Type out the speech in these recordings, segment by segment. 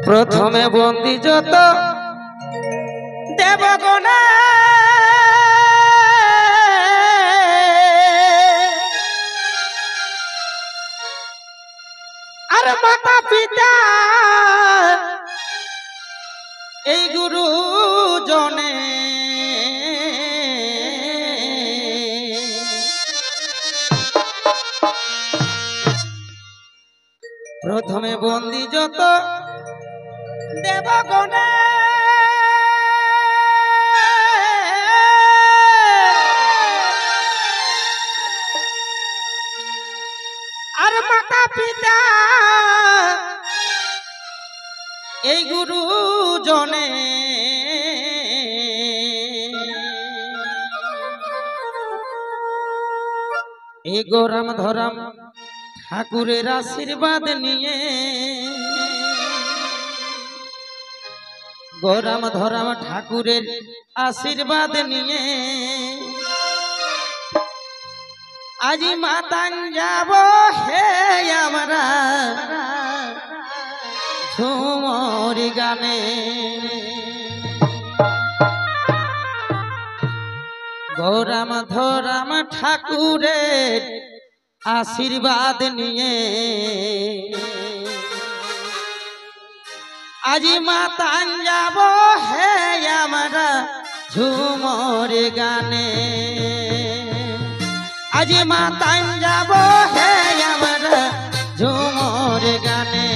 প্রথমে বন্দি যত দেবগণে আর মাতা পিতা এই গুরু জনে প্রথমে বন্দি যত দেবগণে আর মাতা পিতা এই গুরু জনে এই গোরাম ধরাম ঠাকুরের আশীর্বাদ নিয়ে গোরাম ধরাম ঠাকুরের আশীর্বাদ নিয়ে আজি মাতান যাব হে আমরা ঝুমর গানে গোরাম ধরাম ঠাকুরের আশীর্বাদ নিয়ে আজি মাতান যাব হে আমরা ঝুমর গানে আজি মাতান যাব হে আমরা ঝুমর গানে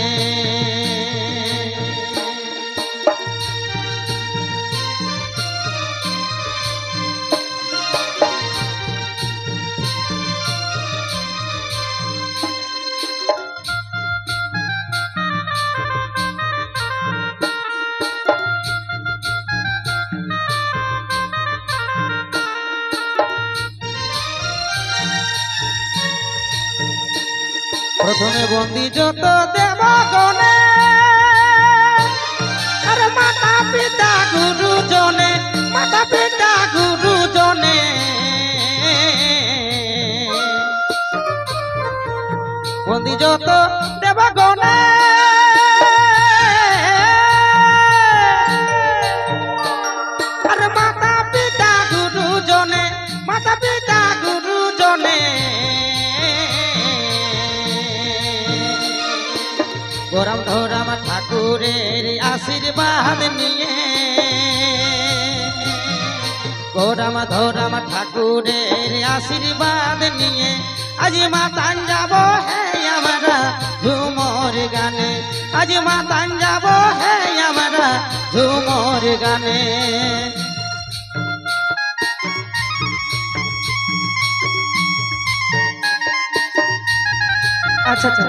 প্রথমে বন্দি যত দেবগণে আর মাতা পিতা গুরু জনে মাতা পিতা গুরু জনে বন্দি যত দেবগণে আর মাতা পিতা গুরু জনে মাতা পিতা গুরু জনে গোরাম ধরাম ঠাকুরের আশীর্বাদ নিয়ে গোরাম ধরাম ঠাকুরের আশীর্বাদ নিয়ে আজি মাতান যাব হে আমরা ঝুমর গানে আজি মাতান যাব হে আমরা ঝুমর গানে আচ্ছা আচ্ছা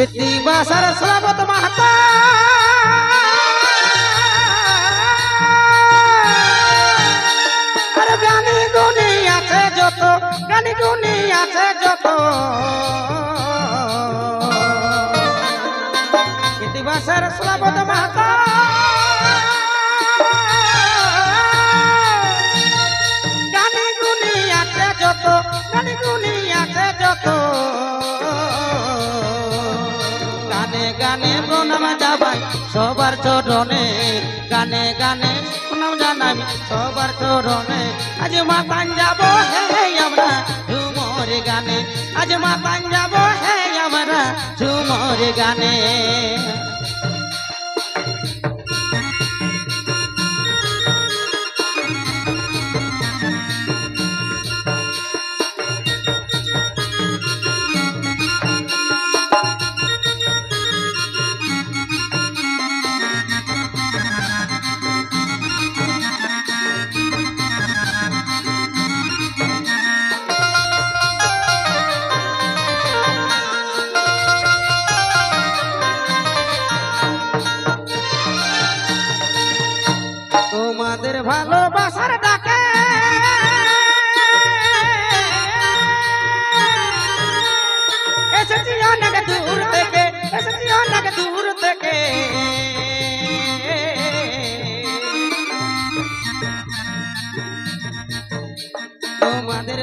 ইতি বাসার শ্রাবত মাহাতা আর গানি গুনি আছে যত গানি গুনি আছে যত ইতি বাসার শ্রাবত মাহাতা গানি গুনি আছে যত গানি গুনি আছে যত গানে প্রণাম জানাই সবার চরণে গানে গানে প্রণাম জানাই সবার চরণে আজ মাতান যাব হে আমরা ঝুমর গানে আজ মাতান যাব হে আমরা ঝুমর গানে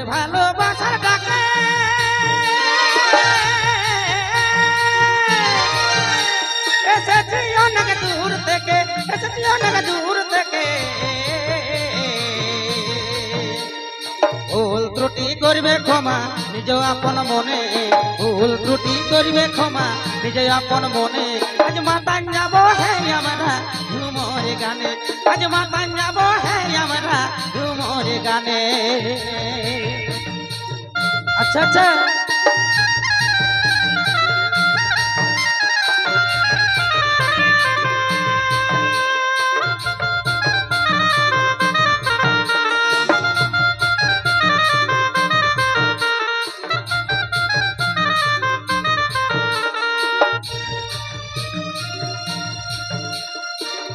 ভালোবাসার ডাকে এসেছি অনেক দূর থেকে, এসেছি অনেক দূর থেকে। ভুল ত্রুটি করবে ক্ষমা নিজ আপন মনে, ভুল ত্রুটি করবে ক্ষমা নিজ আপন মনে। আজ মাতান যাব হে আমরা ঝুমর গানে, আজ মাতান যাব হে আমরা ঝুমর গানে। আচ্ছা আচ্ছা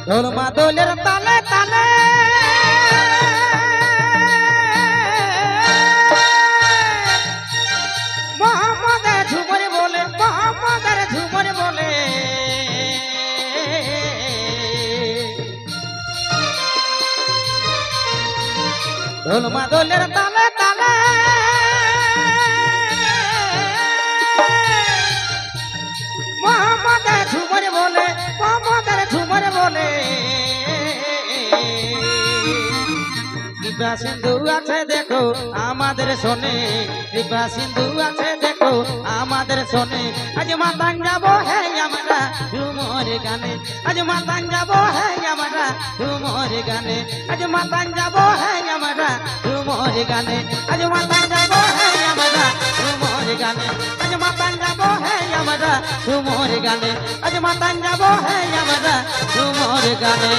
ঢোল মাদলের তালে তালে মোহাম্মদের ঝুমর বলে, মোহাম্মদের ঝুমর বলে। ঢোল মাদলের তালে তালে মোহাম্মদের ঝুমর বলে, মোহাম্মদের ঝুমর বলে। কৃপা সিন্ধু আছে দেখো আমাদের শোনে, কৃপা সিন্ধু আছে দেখো আমাদের শোনে। আজ মাতান যাব হে আমরা ঝুমর গানে, আজ মাতান যাব হে আমরা ঝুমর গানে, আজ মাতান যাব হে আমরা ঝুমর গানে, আজ মাতান যাব হে আমরা ঝুমর গানে, আজ মাতান যাব হে আমরা ঝুমর গানে, আজ মাতান যাব হে আমরা ঝুমর গানে।